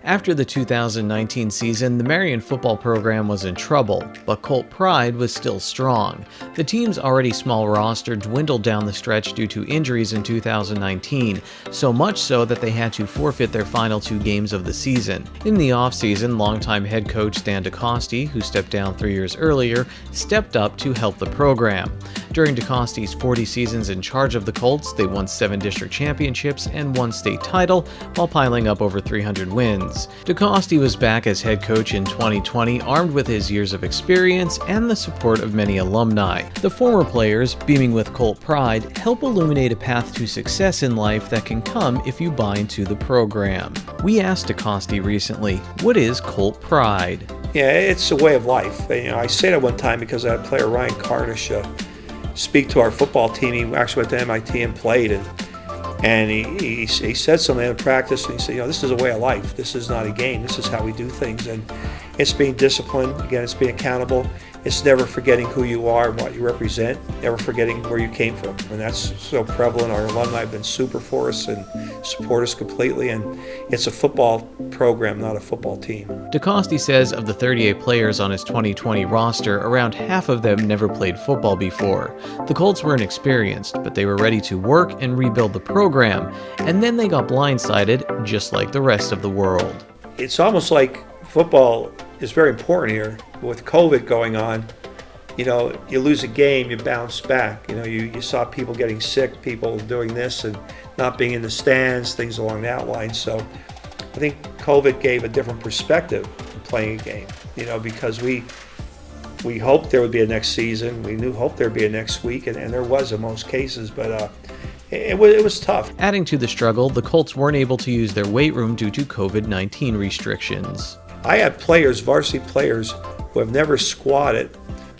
After the 2019 season, the Marian football program was in trouble, but Colt pride was still strong. The team's already small roster dwindled down the stretch due to injuries in 2019, so much so that they had to forfeit their final 2 games of the season. In the offseason, longtime head coach Dan DeCoste, who stepped down 3 years earlier, stepped up to help the program. During DeCoste's 40 seasons in charge of the Colts, they won 7 district championships and 1 state title, while piling up over 300 wins. DeCoste was back as head coach in 2020, armed with his years of experience and the support of many alumni. The former players, beaming with Colt pride, help illuminate a path to success in life that can come if you buy into the program. We asked DeCoste recently, what is Colt pride? Yeah, it's a way of life. I say that one time because I had player Ryan Cardish speak to our football team. He actually went to MIT and played, and he said something in practice, and he said, this is a way of life. This is not a game. This is how we do things, and it's being disciplined. Again, it's being accountable. It's never forgetting who you are and what you represent, never forgetting where you came from. And that's so prevalent. Our alumni have been super for us and support us completely, and it's a football program, not a football team. DeCoste says of the 38 players on his 2020 roster, around half of them never played football before. The Colts were inexperienced, but they were ready to work and rebuild the program, and then they got blindsided, just like the rest of the world. It's almost like football is very important here. With COVID going on, you lose a game, you bounce back. You saw people getting sick, people doing this and not being in the stands, things along that line. So I think COVID gave a different perspective in playing a game, because we hoped there would be a next season. We hoped there would be a next week, and there was in most cases, but it was tough. Adding to the struggle, the Colts weren't able to use their weight room due to COVID-19 restrictions. I had players, varsity players, who have never squatted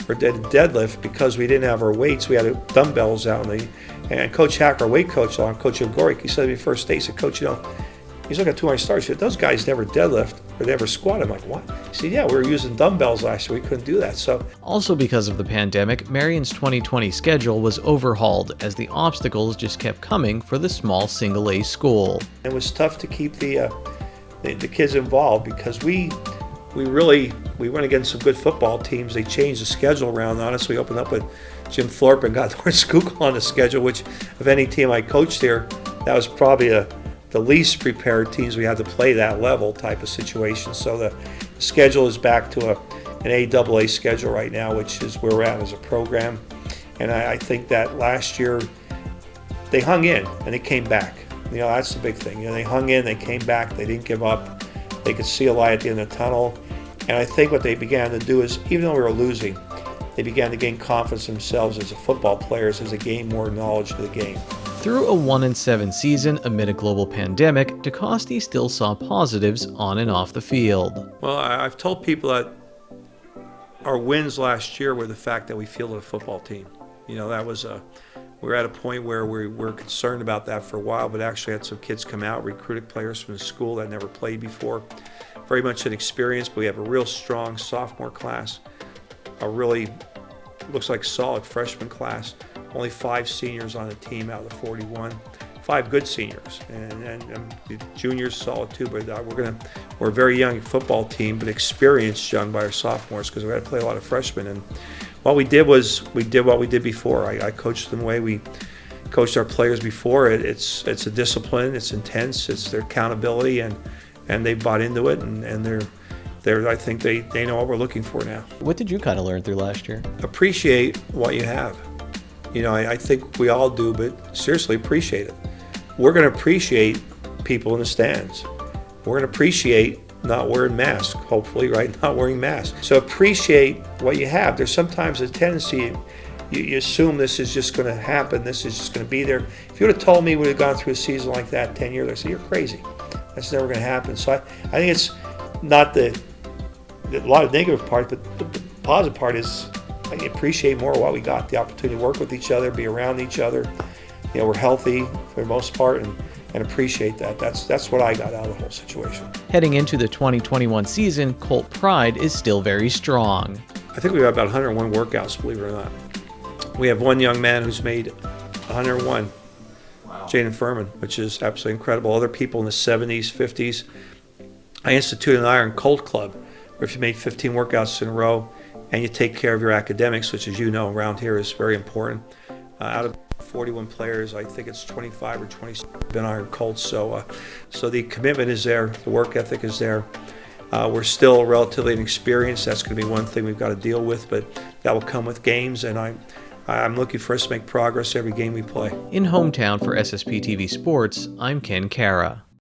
or did a deadlift because we didn't have our weights. We had dumbbells out, and Coach Hacker, our weight coach, Coach Ogorik, he said to me first day, he said, Coach, he's looking at 200 stars. He said, those guys never deadlift or never squat. I'm like, what? He said, yeah, we were using dumbbells last year. We couldn't do that. So, also because of the pandemic, Marian's 2020 schedule was overhauled as the obstacles just kept coming for the small single-A school. It was tough to keep the kids involved because we went against some good football teams. They changed the schedule around on us. We opened up with Jim Thorpe and got Lawrence Schuylkill on the schedule, which of any team I coached there, that was probably the least prepared teams we had to play that level type of situation. So the schedule is back to an AAA schedule right now, which is where we're at as a program. And I think that last year they hung in and they came back. That's the big thing. They hung in, they came back, they didn't give up. They could see a light at the end of the tunnel. And I think what they began to do is, even though we were losing, they began to gain confidence in themselves as a football players as they gained more knowledge of the game. Through a 1-7 season amid a global pandemic, DeCoste still saw positives on and off the field. Well, I've told people that our wins last year were the fact that we fielded a football team. That was we were at a point where we were concerned about that for a while, but actually had some kids come out, recruited players from the school that never played before. Very much an experience, but we have a real strong sophomore class, a really looks like solid freshman class. Only 5 seniors on the team out of the 41. 5 good seniors, and the juniors solid too. But we're a very young football team, but experienced young by our sophomores because we had to play a lot of freshmen. And what we did was we did what we did before. I coached them the way we coached our players before. It's a discipline. It's intense. It's their accountability, and they bought into it, and I think they know what we're looking for now. What did you kind of learn through last year? Appreciate what you have. I think we all do, but seriously appreciate it. We're going to appreciate people in the stands. We're going to appreciate not wearing masks, hopefully, right? Not wearing masks. So appreciate what you have. There's sometimes a tendency, you assume this is just going to happen, this is just going to be there. If you would have told me we would have gone through a season like that 10 years, I'd say, you're crazy. That's never going to happen. So I think it's not a lot of negative part, but the positive part is I appreciate more what we got, the opportunity to work with each other, be around each other. We're healthy for the most part, and appreciate that. That's what I got out of the whole situation. Heading into the 2021 season, Colt pride is still very strong. I think we have about 101 workouts, believe it or not. We have one young man who's made 101, wow. Jaden Furman, which is absolutely incredible. Other people in the 70s, 50s. I instituted an Iron Colt Club, where if you made 15 workouts in a row and you take care of your academics, which, as you know, around here is very important. Out of 41 players, I think it's 25 or 26 have been Iron Colts. So the commitment is there, the work ethic is there. We're still relatively inexperienced. That's going to be one thing we've got to deal with, but that will come with games, and I'm looking for us to make progress every game we play. In hometown for SSPTV Sports, I'm Ken Cara.